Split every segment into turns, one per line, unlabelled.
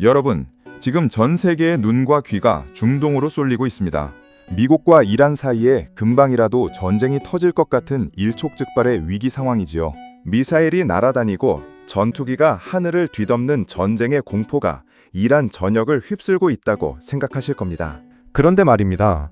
여러분, 지금 전 세계의 눈과 귀가 중동으로 쏠리고 있습니다. 미국과 이란 사이에 금방이라도 전쟁이 터질 것 같은 일촉즉발의 위기 상황이지요. 미사일이 날아다니고 전투기가 하늘을 뒤덮는 전쟁의 공포가 이란 전역을 휩쓸고 있다고 생각하실 겁니다. 그런데 말입니다.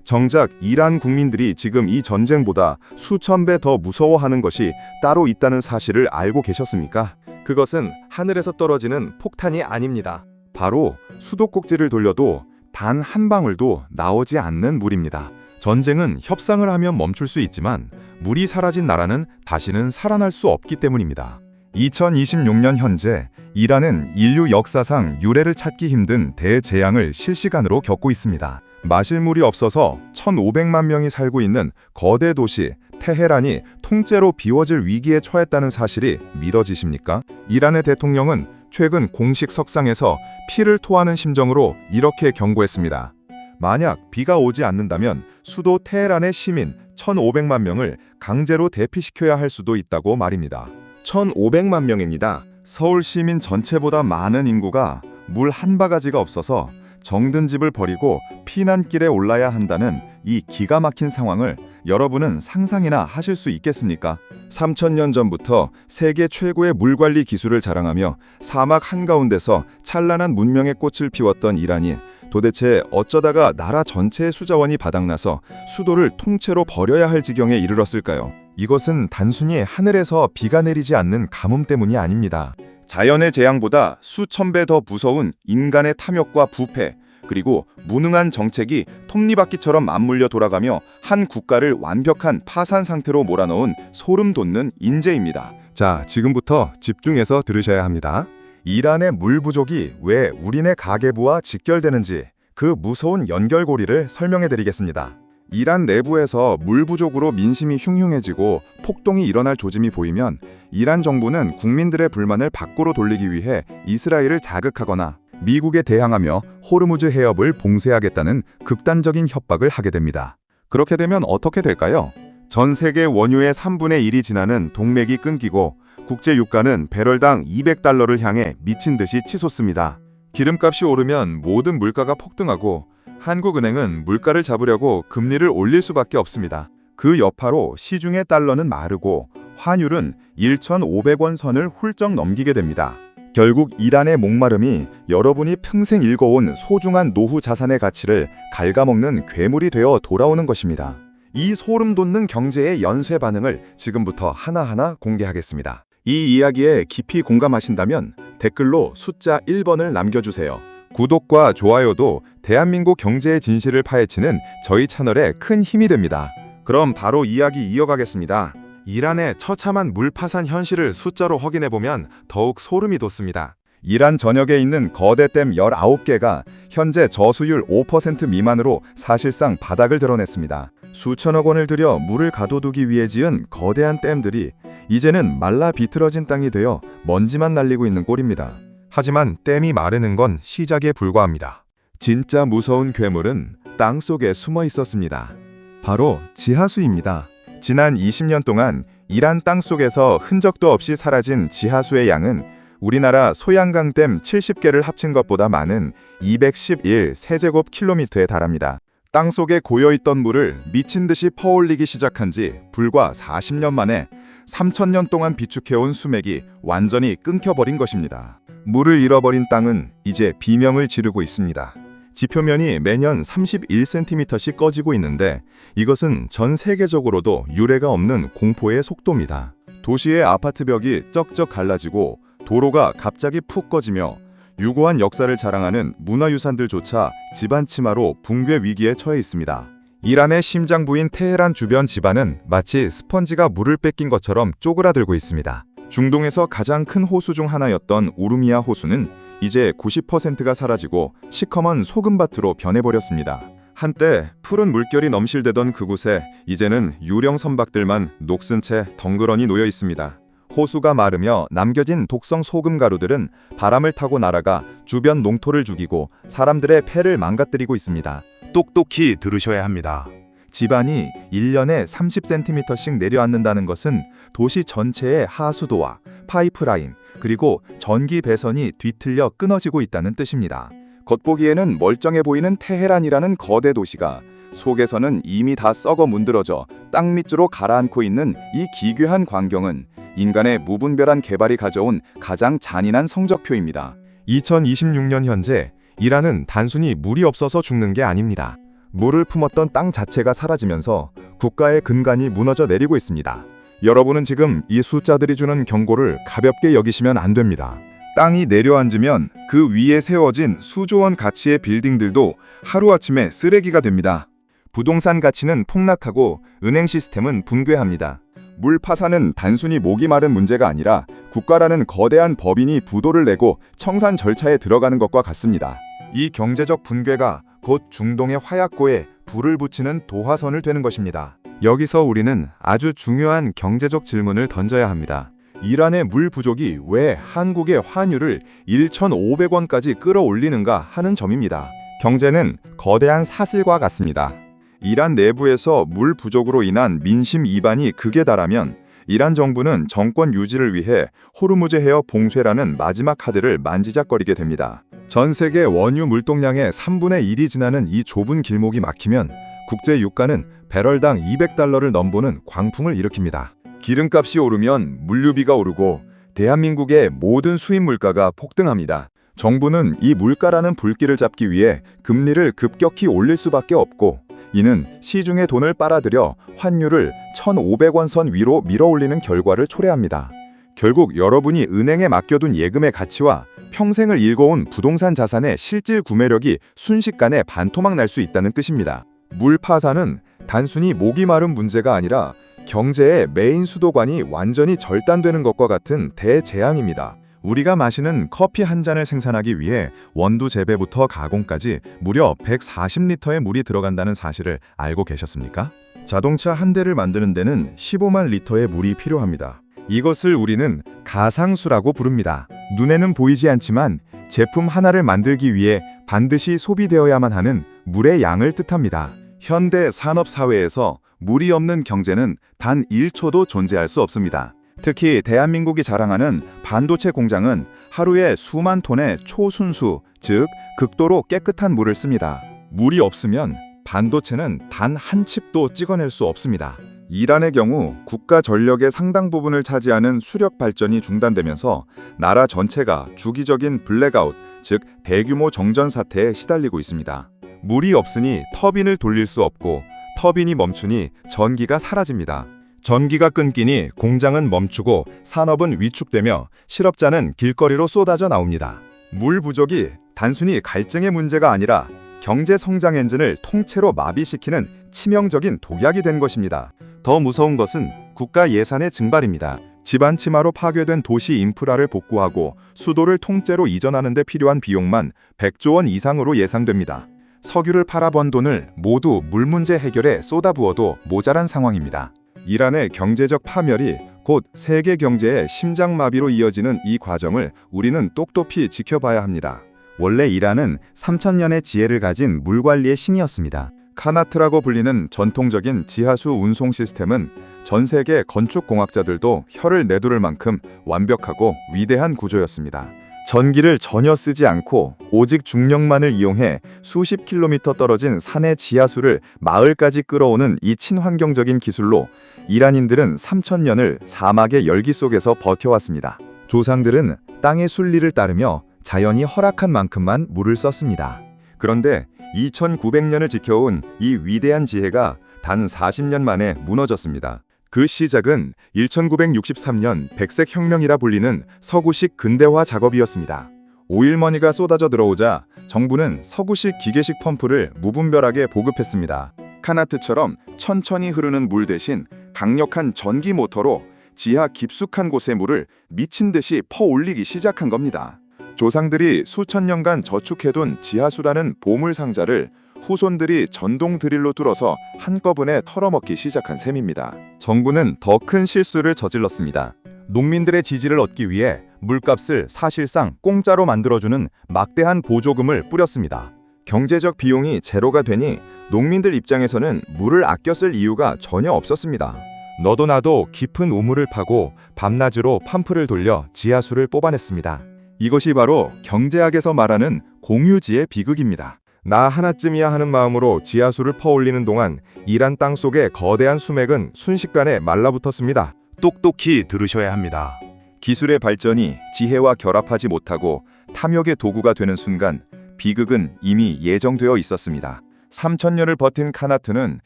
정작 이란 국민들이 지금 이 전쟁보다 수천 배 더 무서워하는 것이 따로 있다는 사실을 알고 계셨습니까? 그것은 하늘에서 떨어지는 폭탄이 아닙니다. 바로 수도꼭지를 돌려도 단 한 방울도 나오지 않는 물입니다. 전쟁은 협상을 하면 멈출 수 있지만 물이 사라진 나라는 다시는 살아날 수 없기 때문입니다. 2026년 현재 이란은 인류 역사상 유례를 찾기 힘든 대재앙을 실시간으로 겪고 있습니다. 마실 물이 없어서 1,500만 명이 살고 있는 거대 도시 테헤란이 통째로 비워질 위기에 처했다는 사실이 믿어지십니까? 이란의 대통령은 최근 공식 석상에서 피를 토하는 심정으로 이렇게 경고했습니다. 만약 비가 오지 않는다면 수도 테헤란의 시민 1,500만 명을 강제로 대피시켜야 할 수도 있다고 말입니다. 1,500만 명입니다. 서울 시민 전체보다 많은 인구가 물 한 바가지가 없어서 정든 집을 버리고 피난길에 올라야 한다는 이 기가 막힌 상황을 여러분은 상상이나 하실 수 있겠습니까? 3,000년 전부터 세계 최고의 물관리 기술을 자랑하며 사막 한가운데서 찬란한 문명의 꽃을 피웠던 이란이 도대체 어쩌다가 나라 전체의 수자원이 바닥나서 수도를 통째로 버려야 할 지경에 이르렀을까요? 이것은 단순히 하늘에서 비가 내리지 않는 가뭄 때문이 아닙니다. 자연의 재앙보다 수천 배 더 무서운 인간의 탐욕과 부패, 그리고 무능한 정책이 톱니바퀴처럼 맞물려 돌아가며 한 국가를 완벽한 파산 상태로 몰아넣은 소름 돋는 인재입니다. 자, 지금부터 집중해서 들으셔야 합니다. 이란의 물 부족이 왜 우리네 가계부와 직결되는지 그 무서운 연결고리를 설명해 드리겠습니다. 이란 내부에서 물 부족으로 민심이 흉흉해지고 폭동이 일어날 조짐이 보이면 이란 정부는 국민들의 불만을 밖으로 돌리기 위해 이스라엘을 자극하거나 미국에 대항하며 호르무즈 해협을 봉쇄하겠다는 극단적인 협박을 하게 됩니다. 그렇게 되면 어떻게 될까요? 전 세계 원유의 3분의 1이 지나는 동맥이 끊기고 국제 유가는 배럴당 200달러를 향해 미친 듯이 치솟습니다. 기름값이 오르면 모든 물가가 폭등하고 한국은행은 물가를 잡으려고 금리를 올릴 수밖에 없습니다. 그 여파로 시중의 달러는 마르고 환율은 1,500원 선을 훌쩍 넘기게 됩니다. 결국 이란의 목마름이 여러분이 평생 읽어온 소중한 노후 자산의 가치를 갉아먹는 괴물이 되어 돌아오는 것입니다. 이 소름 돋는 경제의 연쇄 반응을 지금부터 하나하나 공개하겠습니다. 이 이야기에 깊이 공감하신다면 댓글로 숫자 1번을 남겨주세요. 구독과 좋아요도 대한민국 경제의 진실을 파헤치는 저희 채널에 큰 힘이 됩니다. 그럼 바로 이야기 이어가겠습니다. 이란의 처참한 물 파산 현실을 숫자로 확인해보면 더욱 소름이 돋습니다. 이란 전역에 있는 거대 댐 19개가 현재 저수율 5% 미만으로 사실상 바닥을 드러냈습니다. 수천억 원을 들여 물을 가둬두기 위해 지은 거대한 댐들이 이제는 말라 비틀어진 땅이 되어 먼지만 날리고 있는 꼴입니다. 하지만 댐이 마르는 건 시작에 불과합니다. 진짜 무서운 괴물은 땅속에 숨어 있었습니다. 바로 지하수입니다. 지난 20년 동안 이란 땅속에서 흔적도 없이 사라진 지하수의 양은 우리나라 소양강댐 70개를 합친 것보다 많은 211 세제곱킬로미터에 달합니다. 땅속에 고여있던 물을 미친 듯이 퍼올리기 시작한 지 불과 40년 만에 3,000년 동안 비축해온 수맥이 완전히 끊겨버린 것입니다. 물을 잃어버린 땅은 이제 비명을 지르고 있습니다. 지표면이 매년 31cm씩 꺼지고 있는데 이것은 전 세계적으로도 유례가 없는 공포의 속도입니다. 도시의 아파트 벽이 쩍쩍 갈라지고 도로가 갑자기 푹 꺼지며 유구한 역사를 자랑하는 문화유산들조차 집안 치마로 붕괴 위기에 처해 있습니다. 이란의 심장부인 테헤란 주변 지반은 마치 스펀지가 물을 뺏긴 것처럼 쪼그라들고 있습니다. 중동에서 가장 큰 호수 중 하나였던 우르미아 호수는 이제 90%가 사라지고 시커먼 소금밭으로 변해버렸습니다. 한때 푸른 물결이 넘실대던 그곳에 이제는 유령 선박들만 녹슨 채 덩그러니 놓여 있습니다. 호수가 마르며 남겨진 독성 소금 가루들은 바람을 타고 날아가 주변 농토를 죽이고 사람들의 폐를 망가뜨리고 있습니다. 똑똑히 들으셔야 합니다. 지반이 1년에 30cm씩 내려앉는다는 것은 도시 전체의 하수도와 파이프라인, 그리고 전기 배선이 뒤틀려 끊어지고 있다는 뜻입니다. 겉보기에는 멀쩡해 보이는 테헤란이라는 거대 도시가 속에서는 이미 다 썩어 문드러져 땅 밑으로 가라앉고 있는 이 기괴한 광경은 인간의 무분별한 개발이 가져온 가장 잔인한 성적표입니다. 2026년 현재 이란은 단순히 물이 없어서 죽는 게 아닙니다. 물을 품었던 땅 자체가 사라지면서 국가의 근간이 무너져 내리고 있습니다. 여러분은 지금 이 숫자들이 주는 경고를 가볍게 여기시면 안 됩니다. 땅이 내려앉으면 그 위에 세워진 수조 원 가치의 빌딩들도 하루아침에 쓰레기가 됩니다. 부동산 가치는 폭락하고 은행 시스템은 붕괴합니다. 물 파산은 단순히 목이 마른 문제가 아니라 국가라는 거대한 법인이 부도를 내고 청산 절차에 들어가는 것과 같습니다. 이 경제적 붕괴가 곧 중동의 화약고에 불을 붙이는 도화선을 되는 것입니다. 여기서 우리는 아주 중요한 경제적 질문을 던져야 합니다. 이란의 물 부족이 왜 한국의 환율을 1,500원까지 끌어올리는가 하는 점입니다. 경제는 거대한 사슬과 같습니다. 이란 내부에서 물 부족으로 인한 민심 이반이 극에 달하면 이란 정부는 정권 유지를 위해 호르무즈 해협 봉쇄라는 마지막 카드를 만지작거리게 됩니다. 전 세계 원유 물동량의 3분의 1이 지나는 이 좁은 길목이 막히면 국제 유가는 배럴당 200달러를 넘보는 광풍을 일으킵니다. 기름값이 오르면 물류비가 오르고 대한민국의 모든 수입 물가가 폭등합니다. 정부는 이 물가라는 불길을 잡기 위해 금리를 급격히 올릴 수밖에 없고, 이는 시중의 돈을 빨아들여 환율을 1,500원 선 위로 밀어올리는 결과를 초래합니다. 결국 여러분이 은행에 맡겨둔 예금의 가치와 평생을 일궈온 부동산 자산의 실질 구매력이 순식간에 반토막 날 수 있다는 뜻입니다. 물 파산은 단순히 목이 마른 문제가 아니라 경제의 메인 수도관이 완전히 절단되는 것과 같은 대재앙입니다. 우리가 마시는 커피 한 잔을 생산하기 위해 원두 재배부터 가공까지 무려 140리터의 물이 들어간다는 사실을 알고 계셨습니까? 자동차 한 대를 만드는 데는 15만 리터의 물이 필요합니다. 이것을 우리는 가상수라고 부릅니다. 눈에는 보이지 않지만 제품 하나를 만들기 위해 반드시 소비되어야만 하는 물의 양을 뜻합니다. 현대 산업 사회에서 물이 없는 경제는 단 1초도 존재할 수 없습니다. 특히 대한민국이 자랑하는 반도체 공장은 하루에 수만 톤의 초순수, 즉 극도로 깨끗한 물을 씁니다. 물이 없으면 반도체는 단 한 칩도 찍어낼 수 없습니다. 이란의 경우 국가 전력의 상당 부분을 차지하는 수력 발전이 중단되면서 나라 전체가 주기적인 블랙아웃, 즉 대규모 정전 사태에 시달리고 있습니다. 물이 없으니 터빈을 돌릴 수 없고, 터빈이 멈추니 전기가 사라집니다. 전기가 끊기니 공장은 멈추고 산업은 위축되며 실업자는 길거리로 쏟아져 나옵니다. 물 부족이 단순히 갈증의 문제가 아니라 경제 성장 엔진을 통째로 마비시키는 치명적인 독약이 된 것입니다. 더 무서운 것은 국가 예산의 증발입니다. 집안 치마로 파괴된 도시 인프라를 복구하고 수도를 통째로 이전하는 데 필요한 비용만 100조 원 이상으로 예상됩니다. 석유를 팔아 번 돈을 모두 물 문제 해결에 쏟아부어도 모자란 상황입니다. 이란의 경제적 파멸이 곧 세계 경제의 심장마비로 이어지는 이 과정을 우리는 똑똑히 지켜봐야 합니다. 원래 이란은 3000년의 지혜를 가진 물관리의 신이었습니다. 카나트라고 불리는 전통적인 지하수 운송 시스템은 전 세계 건축공학자들도 혀를 내두를 만큼 완벽하고 위대한 구조였습니다. 전기를 전혀 쓰지 않고 오직 중력만을 이용해 수십 킬로미터 떨어진 산의 지하수를 마을까지 끌어오는 이 친환경적인 기술로 이란인들은 3000년을 사막의 열기 속에서 버텨왔습니다. 조상들은 땅의 순리를 따르며 자연이 허락한 만큼만 물을 썼습니다. 그런데 2900년을 지켜온 이 위대한 지혜가 단 40년 만에 무너졌습니다. 그 시작은 1963년 백색혁명이라 불리는 서구식 근대화 작업이었습니다. 오일머니가 쏟아져 들어오자 정부는 서구식 기계식 펌프를 무분별하게 보급했습니다. 카나트처럼 천천히 흐르는 물 대신 강력한 전기 모터로 지하 깊숙한 곳의 물을 미친 듯이 퍼올리기 시작한 겁니다. 조상들이 수천 년간 저축해둔 지하수라는 보물 상자를 후손들이 전동 드릴로 뚫어서 한꺼번에 털어먹기 시작한 셈입니다. 정부는 더 큰 실수를 저질렀습니다. 농민들의 지지를 얻기 위해 물값을 사실상 공짜로 만들어주는 막대한 보조금을 뿌렸습니다. 경제적 비용이 제로가 되니 농민들 입장에서는 물을 아껴 쓸 이유가 전혀 없었습니다. 너도 나도 깊은 우물을 파고 밤낮으로 펌프를 돌려 지하수를 뽑아냈습니다. 이것이 바로 경제학에서 말하는 공유지의 비극입니다. 나 하나쯤이야 하는 마음으로 지하수를 퍼올리는 동안 이란 땅 속의 거대한 수맥은 순식간에 말라붙었습니다. 똑똑히 들으셔야 합니다. 기술의 발전이 지혜와 결합하지 못하고 탐욕의 도구가 되는 순간 비극은 이미 예정되어 있었습니다. 3000년을 버틴 카나트는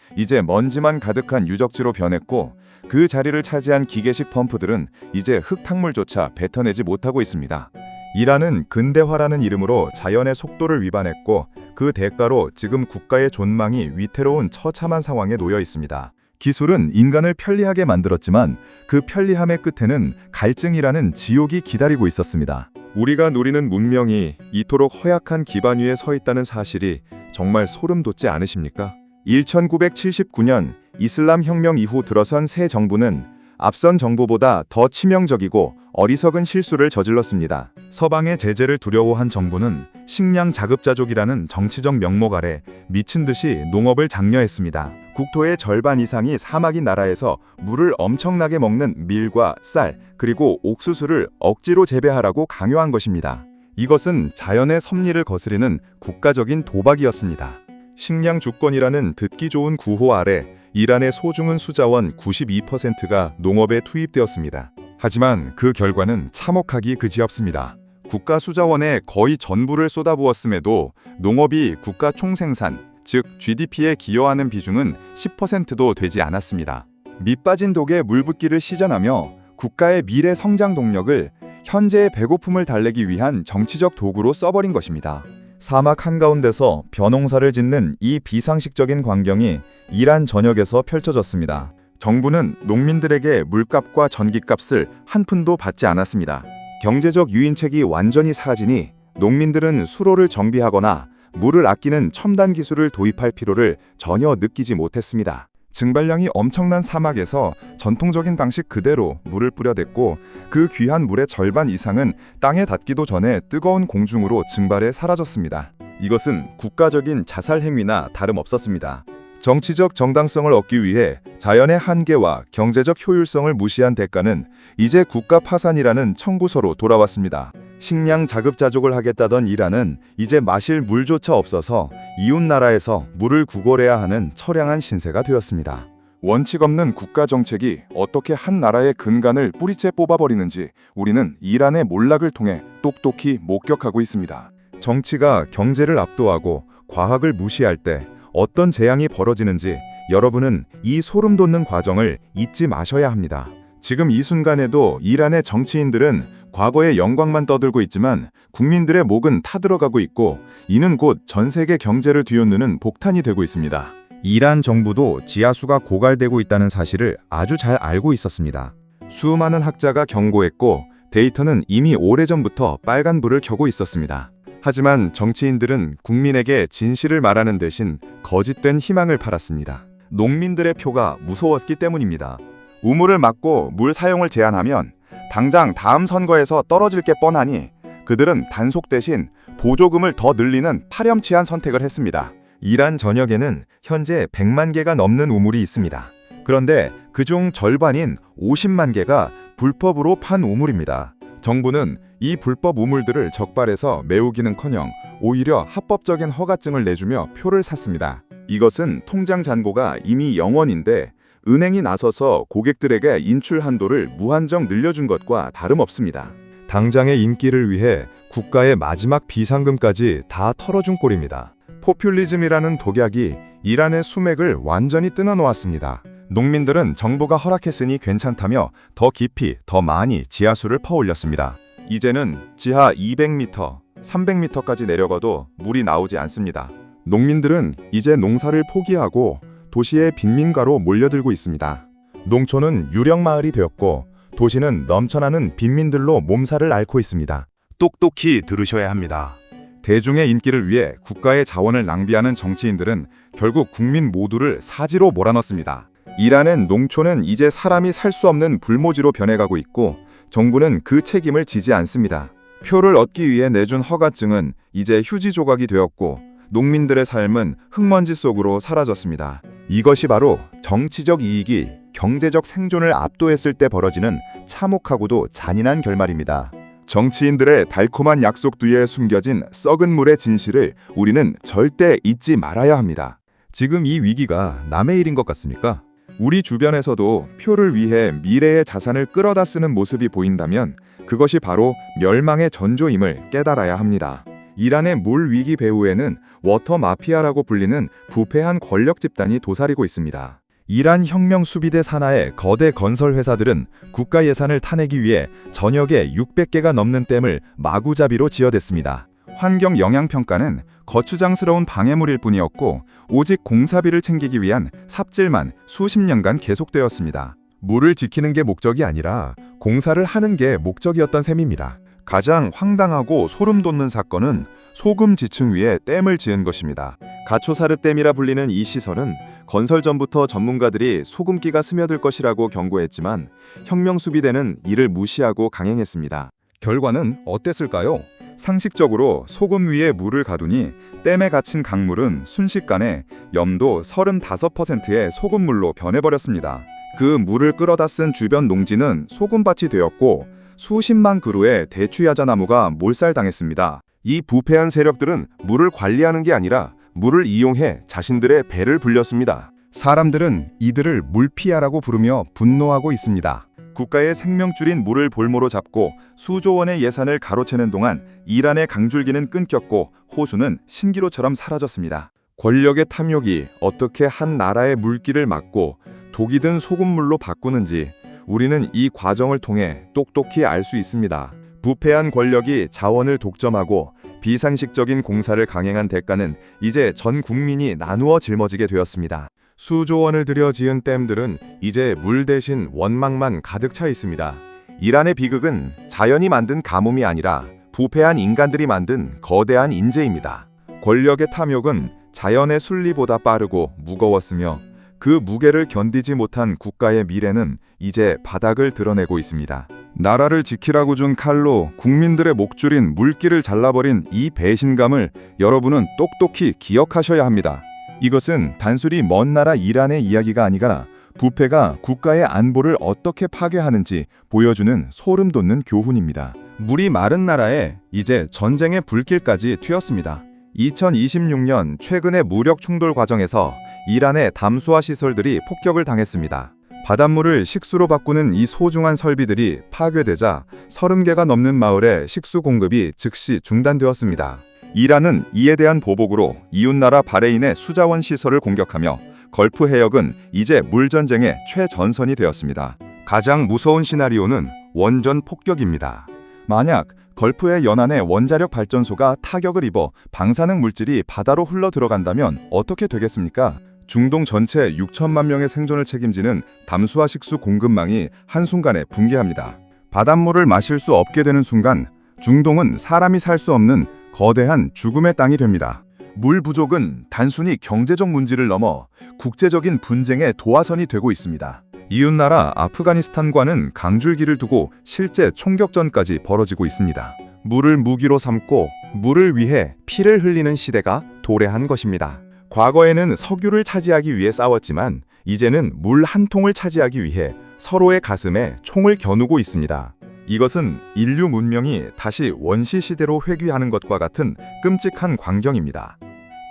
이제 먼지만 가득한 유적지로 변했고 그 자리를 차지한 기계식 펌프들은 이제 흙탕물조차 뱉어내지 못하고 있습니다. 이란은 근대화라는 이름으로 자연의 속도를 위반했고 그 대가로 지금 국가의 존망이 위태로운 처참한 상황에 놓여 있습니다. 기술은 인간을 편리하게 만들었지만 그 편리함의 끝에는 갈증이라는 지옥이 기다리고 있었습니다. 우리가 누리는 문명이 이토록 허약한 기반 위에 서 있다는 사실이 정말 소름 돋지 않으십니까? 1979년 이슬람 혁명 이후 들어선 새 정부는 앞선 정부보다 더 치명적이고 어리석은 실수를 저질렀습니다. 서방의 제재를 두려워한 정부는 식량 자급자족이라는 정치적 명목 아래 미친 듯이 농업을 장려했습니다. 국토의 절반 이상이 사막인 나라에서 물을 엄청나게 먹는 밀과 쌀, 그리고 옥수수를 억지로 재배하라고 강요한 것입니다. 이것은 자연의 섭리를 거스르는 국가적인 도박이었습니다. 식량 주권이라는 듣기 좋은 구호 아래 이란의 소중한 수자원 92%가 농업에 투입되었습니다. 하지만 그 결과는 참혹하기 그지없습니다. 국가 수자원의 거의 전부를 쏟아부었음에도 농업이 국가 총생산, 즉 GDP에 기여하는 비중은 10%도 되지 않았습니다. 밑빠진 독에 물 붓기를 시전하며 국가의 미래 성장 동력을 현재의 배고픔을 달래기 위한 정치적 도구로 써버린 것입니다. 사막 한가운데서 벼농사를 짓는 이 비상식적인 광경이 이란 전역에서 펼쳐졌습니다. 정부는 농민들에게 물값과 전기값을 한 푼도 받지 않았습니다. 경제적 유인책이 완전히 사라지니 농민들은 수로를 정비하거나 물을 아끼는 첨단 기술을 도입할 필요를 전혀 느끼지 못했습니다. 증발량이 엄청난 사막에서 전통적인 방식 그대로 물을 뿌려댔고 그 귀한 물의 절반 이상은 땅에 닿기도 전에 뜨거운 공중으로 증발해 사라졌습니다. 이것은 국가적인 자살 행위나 다름없었습니다. 정치적 정당성을 얻기 위해 자연의 한계와 경제적 효율성을 무시한 대가는 이제 국가 파산이라는 청구서로 돌아왔습니다. 식량 자급자족을 하겠다던 이란은 이제 마실 물조차 없어서 이웃 나라에서 물을 구걸해야 하는 처량한 신세가 되었습니다. 원칙 없는 국가 정책이 어떻게 한 나라의 근간을 뿌리째 뽑아버리는지 우리는 이란의 몰락을 통해 똑똑히 목격하고 있습니다. 정치가 경제를 압도하고 과학을 무시할 때 어떤 재앙이 벌어지는지 여러분은 이 소름 돋는 과정을 잊지 마셔야 합니다. 지금 이 순간에도 이란의 정치인들은 과거의 영광만 떠들고 있지만 국민들의 목은 타들어가고 있고 이는 곧 전 세계 경제를 뒤흔드는 폭탄이 되고 있습니다. 이란 정부도 지하수가 고갈되고 있다는 사실을 아주 잘 알고 있었습니다. 수많은 학자가 경고했고 데이터는 이미 오래전부터 빨간불을 켜고 있었습니다. 하지만 정치인들은 국민에게 진실을 말하는 대신 거짓된 희망을 팔았습니다. 농민들의 표가 무서웠기 때문입니다. 우물을 막고 물 사용을 제한하면 당장 다음 선거에서 떨어질 게 뻔하니 그들은 단속 대신 보조금을 더 늘리는 파렴치한 선택을 했습니다. 이란 전역에는 현재 100만 개가 넘는 우물이 있습니다. 그런데 그중 절반인 50만 개가 불법으로 판 우물입니다. 정부는 이 불법 우물들을 적발해서 메우기는커녕 오히려 합법적인 허가증을 내주며 표를 샀습니다. 이것은 통장 잔고가 이미 0원인데 은행이 나서서 고객들에게 인출 한도를 무한정 늘려준 것과 다름없습니다. 당장의 인기를 위해 국가의 마지막 비상금까지 다 털어준 꼴입니다. 포퓰리즘이라는 독약이 이란의 수맥을 완전히 끊어놓았습니다. 농민들은 정부가 허락했으니 괜찮다며 더 깊이, 더 많이 지하수를 퍼올렸습니다. 이제는 지하 200m, 300m까지 내려가도 물이 나오지 않습니다. 농민들은 이제 농사를 포기하고 도시의 빈민가로 몰려들고 있습니다. 농촌은 유령마을이 되었고 도시는 넘쳐나는 빈민들로 몸살을 앓고 있습니다. 똑똑히 들으셔야 합니다. 대중의 인기를 위해 국가의 자원을 낭비하는 정치인들은 결국 국민 모두를 사지로 몰아넣습니다. 이란의 농촌은 이제 사람이 살 수 없는 불모지로 변해가고 있고 정부는 그 책임을 지지 않습니다. 표를 얻기 위해 내준 허가증은 이제 휴지 조각이 되었고 농민들의 삶은 흙먼지 속으로 사라졌습니다. 이것이 바로 정치적 이익이 경제적 생존을 압도했을 때 벌어지는 참혹하고도 잔인한 결말입니다. 정치인들의 달콤한 약속 뒤에 숨겨진 썩은 물의 진실을 우리는 절대 잊지 말아야 합니다. 지금 이 위기가 남의 일인 것 같습니까? 우리 주변에서도 표를 위해 미래의 자산을 끌어다 쓰는 모습이 보인다면 그것이 바로 멸망의 전조임을 깨달아야 합니다. 이란의 물 위기 배후에는 워터 마피아라고 불리는 부패한 권력 집단이 도사리고 있습니다. 이란 혁명 수비대 산하의 거대 건설 회사들은 국가 예산을 타내기 위해 전역에 600개가 넘는 댐을 마구잡이로 지어댔습니다. 환경 영향 평가는 거추장스러운 방해물일 뿐이었고 오직 공사비를 챙기기 위한 삽질만 수십 년간 계속되었습니다. 물을 지키는 게 목적이 아니라 공사를 하는 게 목적이었던 셈입니다. 가장 황당하고 소름 돋는 사건은 소금 지층 위에 댐을 지은 것입니다. 가초사르 댐이라 불리는 이 시설은 건설 전부터 전문가들이 소금기가 스며들 것이라고 경고했지만 혁명수비대는 이를 무시하고 강행했습니다. 결과는 어땠을까요? 상식적으로 소금 위에 물을 가두니 댐에 갇힌 강물은 순식간에 염도 35%의 소금물로 변해버렸습니다. 그 물을 끌어다 쓴 주변 농지는 소금밭이 되었고 수십만 그루의 대추야자나무가 몰살당했습니다. 이 부패한 세력들은 물을 관리하는 게 아니라 물을 이용해 자신들의 배를 불렸습니다. 사람들은 이들을 물피아라고 부르며 분노하고 있습니다. 국가의 생명줄인 물을 볼모로 잡고 수조 원의 예산을 가로채는 동안 이란의 강줄기는 끊겼고 호수는 신기로처럼 사라졌습니다. 권력의 탐욕이 어떻게 한 나라의 물길을 막고 독이 든 소금물로 바꾸는지 우리는 이 과정을 통해 똑똑히 알 수 있습니다. 부패한 권력이 자원을 독점하고 비상식적인 공사를 강행한 대가는 이제 전 국민이 나누어 짊어지게 되었습니다. 수조 원을 들여 지은 댐들은 이제 물 대신 원망만 가득 차 있습니다. 이란의 비극은 자연이 만든 가뭄이 아니라 부패한 인간들이 만든 거대한 인재입니다. 권력의 탐욕은 자연의 순리보다 빠르고 무거웠으며 그 무게를 견디지 못한 국가의 미래는 이제 바닥을 드러내고 있습니다. 나라를 지키라고 준 칼로 국민들의 목줄인 물길을 잘라버린 이 배신감을 여러분은 똑똑히 기억하셔야 합니다. 이것은 단순히 먼 나라 이란의 이야기가 아니라 부패가 국가의 안보를 어떻게 파괴하는지 보여주는 소름 돋는 교훈입니다. 물이 마른 나라에 이제 전쟁의 불길까지 튀었습니다. 2026년 최근의 무력 충돌 과정에서 이란의 담수화 시설들이 폭격을 당했습니다. 바닷물을 식수로 바꾸는 이 소중한 설비들이 파괴되자 30개가 넘는 마을의 식수 공급이 즉시 중단되었습니다. 이란은 이에 대한 보복으로 이웃나라 바레인의 수자원 시설을 공격하며 걸프 해역은 이제 물전쟁의 최전선이 되었습니다. 가장 무서운 시나리오는 원전 폭격입니다. 만약 걸프의 연안의 원자력 발전소가 타격을 입어 방사능 물질이 바다로 흘러 들어간다면 어떻게 되겠습니까? 중동 전체 6천만 명의 생존을 책임지는 담수화 식수 공급망이 한순간에 붕괴합니다. 바닷물을 마실 수 없게 되는 순간 중동은 사람이 살 수 없는 거대한 죽음의 땅이 됩니다. 물 부족은 단순히 경제적 문제를 넘어 국제적인 분쟁의 도화선이 되고 있습니다. 이웃나라 아프가니스탄과는 강줄기를 두고 실제 총격전까지 벌어지고 있습니다. 물을 무기로 삼고 물을 위해 피를 흘리는 시대가 도래한 것입니다. 과거에는 석유를 차지하기 위해 싸웠지만 이제는 물 한 통을 차지하기 위해 서로의 가슴에 총을 겨누고 있습니다. 이것은 인류 문명이 다시 원시 시대로 회귀하는 것과 같은 끔찍한 광경입니다.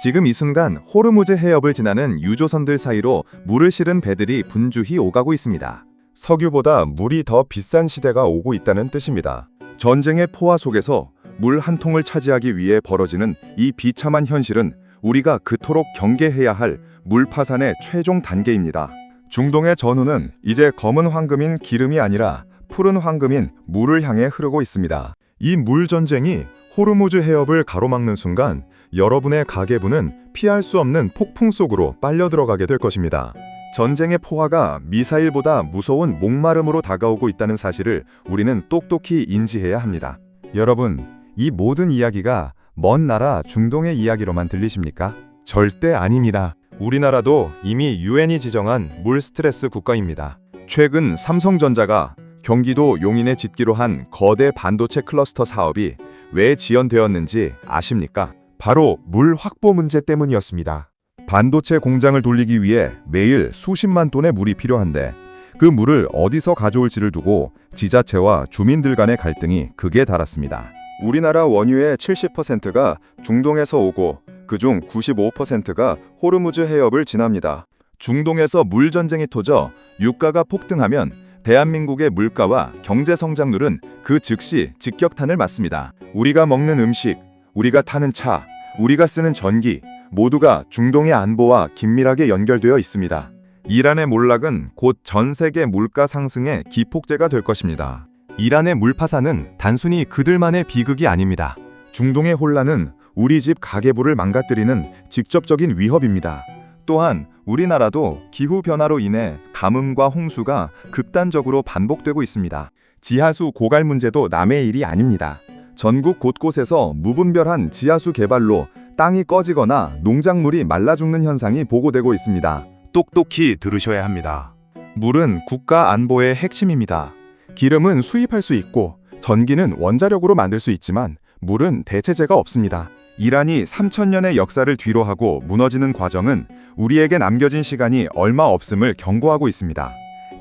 지금 이 순간 호르무즈 해협을 지나는 유조선들 사이로 물을 실은 배들이 분주히 오가고 있습니다. 석유보다 물이 더 비싼 시대가 오고 있다는 뜻입니다. 전쟁의 포화 속에서 물 한 통을 차지하기 위해 벌어지는 이 비참한 현실은 우리가 그토록 경계해야 할 물 파산의 최종 단계입니다. 중동의 전후는 이제 검은 황금인 기름이 아니라 푸른 황금인 물을 향해 흐르고 있습니다. 이 물 전쟁이 호르무즈 해협을 가로막는 순간 여러분의 가계부는 피할 수 없는 폭풍 속으로 빨려 들어가게 될 것입니다. 전쟁의 포화가 미사일보다 무서운 목마름으로 다가오고 있다는 사실을 우리는 똑똑히 인지해야 합니다. 여러분, 이 모든 이야기가 먼 나라 중동의 이야기로만 들리십니까? 절대 아닙니다. 우리나라도 이미 유엔이 지정한 물 스트레스 국가입니다. 최근 삼성전자가 경기도 용인에 짓기로 한 거대 반도체 클러스터 사업이 왜 지연되었는지 아십니까? 바로 물 확보 문제 때문이었습니다. 반도체 공장을 돌리기 위해 매일 수십만 톤의 물이 필요한데 그 물을 어디서 가져올지를 두고 지자체와 주민들 간의 갈등이 극에 달았습니다. 우리나라 원유의 70%가 중동에서 오고 그중 95%가 호르무즈 해협을 지납니다. 중동에서 물 전쟁이 터져 유가가 폭등하면 대한민국의 물가와 경제 성장률은 그 즉시 직격탄을 맞습니다. 우리가 먹는 음식, 우리가 타는 차, 우리가 쓰는 전기 모두가 중동의 안보와 긴밀하게 연결되어 있습니다. 이란의 몰락은 곧 전 세계 물가 상승의 기폭제가 될 것입니다. 이란의 물 파산은 단순히 그들만의 비극이 아닙니다. 중동의 혼란은 우리 집 가계부를 망가뜨리는 직접적인 위협입니다. 또한 우리나라도 기후변화로 인해 가뭄과 홍수가 극단적으로 반복되고 있습니다. 지하수 고갈 문제도 남의 일이 아닙니다. 전국 곳곳에서 무분별한 지하수 개발로 땅이 꺼지거나 농작물이 말라 죽는 현상이 보고되고 있습니다. 똑똑히 들으셔야 합니다. 물은 국가 안보의 핵심입니다. 기름은 수입할 수 있고 전기는 원자력으로 만들 수 있지만 물은 대체제가 없습니다. 이란이 3000년의 역사를 뒤로하고 무너지는 과정은 우리에게 남겨진 시간이 얼마 없음을 경고하고 있습니다.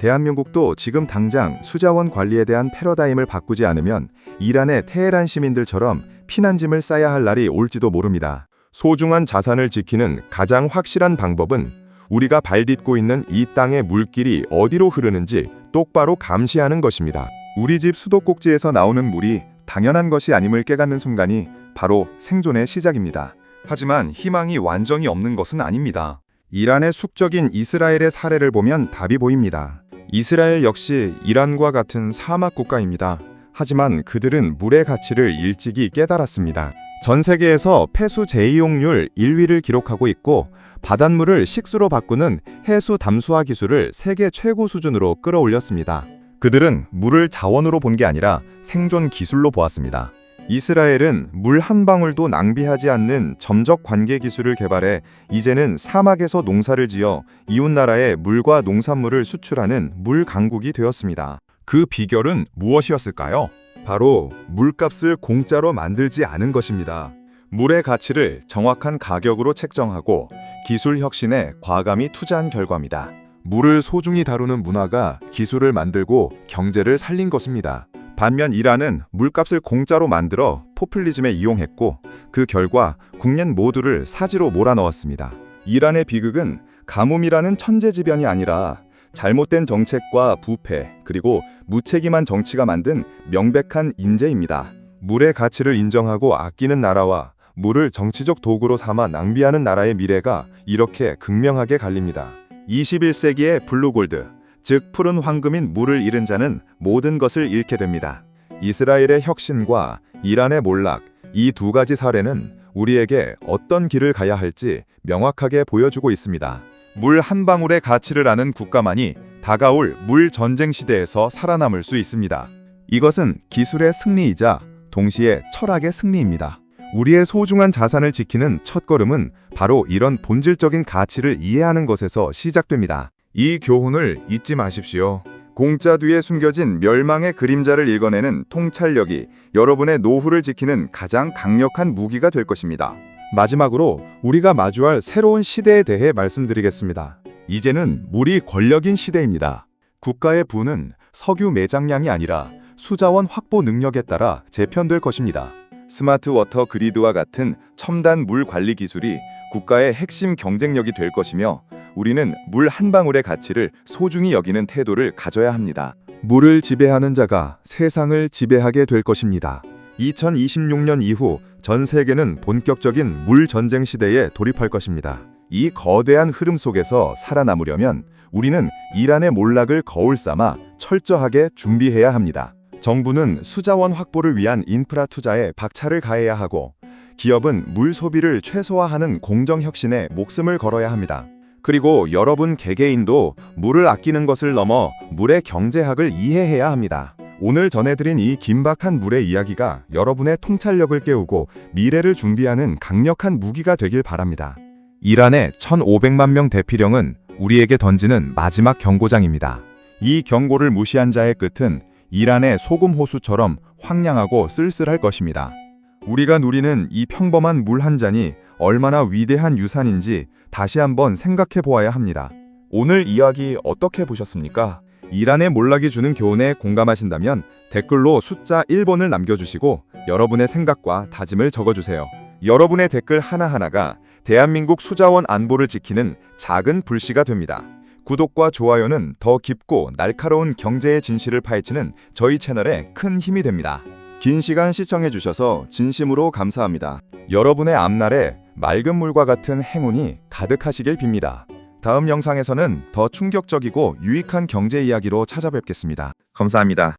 대한민국도 지금 당장 수자원 관리에 대한 패러다임을 바꾸지 않으면 이란의 테헤란 시민들처럼 피난짐을 싸야 할 날이 올지도 모릅니다. 소중한 자산을 지키는 가장 확실한 방법은 우리가 발딛고 있는 이 땅의 물길이 어디로 흐르는지 똑바로 감시하는 것입니다. 우리 집 수도꼭지에서 나오는 물이 당연한 것이 아님을 깨닫는 순간이 바로 생존의 시작입니다. 하지만 희망이 완전히 없는 것은 아닙니다. 이란의 숙적인 이스라엘의 사례를 보면 답이 보입니다. 이스라엘 역시 이란과 같은 사막 국가입니다. 하지만 그들은 물의 가치를 일찍이 깨달았습니다. 전 세계에서 폐수 재이용률 1위를 기록하고 있고 바닷물을 식수로 바꾸는 해수 담수화 기술을 세계 최고 수준으로 끌어올렸습니다. 그들은 물을 자원으로 본 게 아니라 생존 기술로 보았습니다. 이스라엘은 물 한 방울도 낭비하지 않는 점적 관계 기술을 개발해 이제는 사막에서 농사를 지어 이웃나라에 물과 농산물을 수출하는 물 강국이 되었습니다. 그 비결은 무엇이었을까요? 바로 물값을 공짜로 만들지 않은 것입니다. 물의 가치를 정확한 가격으로 책정하고 기술 혁신에 과감히 투자한 결과입니다. 물을 소중히 다루는 문화가 기술을 만들고 경제를 살린 것입니다. 반면 이란은 물값을 공짜로 만들어 포퓰리즘에 이용했고 그 결과 국민 모두를 사지로 몰아넣었습니다. 이란의 비극은 가뭄이라는 천재지변이 아니라 잘못된 정책과 부패 그리고 무책임한 정치가 만든 명백한 인재입니다. 물의 가치를 인정하고 아끼는 나라와 물을 정치적 도구로 삼아 낭비하는 나라의 미래가 이렇게 극명하게 갈립니다. 21세기의 블루골드, 즉 푸른 황금인 물을 잃은 자는 모든 것을 잃게 됩니다. 이스라엘의 혁신과 이란의 몰락, 이 두 가지 사례는 우리에게 어떤 길을 가야 할지 명확하게 보여주고 있습니다. 물 한 방울의 가치를 아는 국가만이 다가올 물 전쟁 시대에서 살아남을 수 있습니다. 이것은 기술의 승리이자 동시에 철학의 승리입니다. 우리의 소중한 자산을 지키는 첫걸음은 바로 이런 본질적인 가치를 이해하는 것에서 시작됩니다. 이 교훈을 잊지 마십시오. 공짜 뒤에 숨겨진 멸망의 그림자를 읽어내는 통찰력이 여러분의 노후를 지키는 가장 강력한 무기가 될 것입니다. 마지막으로 우리가 마주할 새로운 시대에 대해 말씀드리겠습니다. 이제는 물이 권력인 시대입니다. 국가의 부는 석유 매장량이 아니라 수자원 확보 능력에 따라 재편될 것입니다. 스마트 워터 그리드와 같은 첨단 물 관리 기술이 국가의 핵심 경쟁력이 될 것이며 우리는 물 한 방울의 가치를 소중히 여기는 태도를 가져야 합니다. 물을 지배하는 자가 세상을 지배하게 될 것입니다. 2026년 이후 전 세계는 본격적인 물 전쟁 시대에 돌입할 것입니다. 이 거대한 흐름 속에서 살아남으려면 우리는 이란의 몰락을 거울 삼아 철저하게 준비해야 합니다. 정부는 수자원 확보를 위한 인프라 투자에 박차를 가해야 하고 기업은 물 소비를 최소화하는 공정 혁신에 목숨을 걸어야 합니다. 그리고 여러분 개개인도 물을 아끼는 것을 넘어 물의 경제학을 이해해야 합니다. 오늘 전해드린 이 긴박한 물의 이야기가 여러분의 통찰력을 깨우고 미래를 준비하는 강력한 무기가 되길 바랍니다. 이란의 1500만 명 대피령은 우리에게 던지는 마지막 경고장입니다. 이 경고를 무시한 자의 끝은 이란의 소금 호수처럼 황량하고 쓸쓸할 것입니다. 우리가 누리는 이 평범한 물 한 잔이 얼마나 위대한 유산인지 다시 한번 생각해 보아야 합니다. 오늘 이야기 어떻게 보셨습니까? 이란의 몰락이 주는 교훈에 공감하신다면 댓글로 숫자 1번을 남겨주시고 여러분의 생각과 다짐을 적어주세요. 여러분의 댓글 하나하나가 대한민국 수자원 안보를 지키는 작은 불씨가 됩니다. 구독과 좋아요는 더 깊고 날카로운 경제의 진실을 파헤치는 저희 채널에 큰 힘이 됩니다. 긴 시간 시청해주셔서 진심으로 감사합니다. 여러분의 앞날에 맑은 물과 같은 행운이 가득하시길 빕니다. 다음 영상에서는 더 충격적이고 유익한 경제 이야기로 찾아뵙겠습니다. 감사합니다.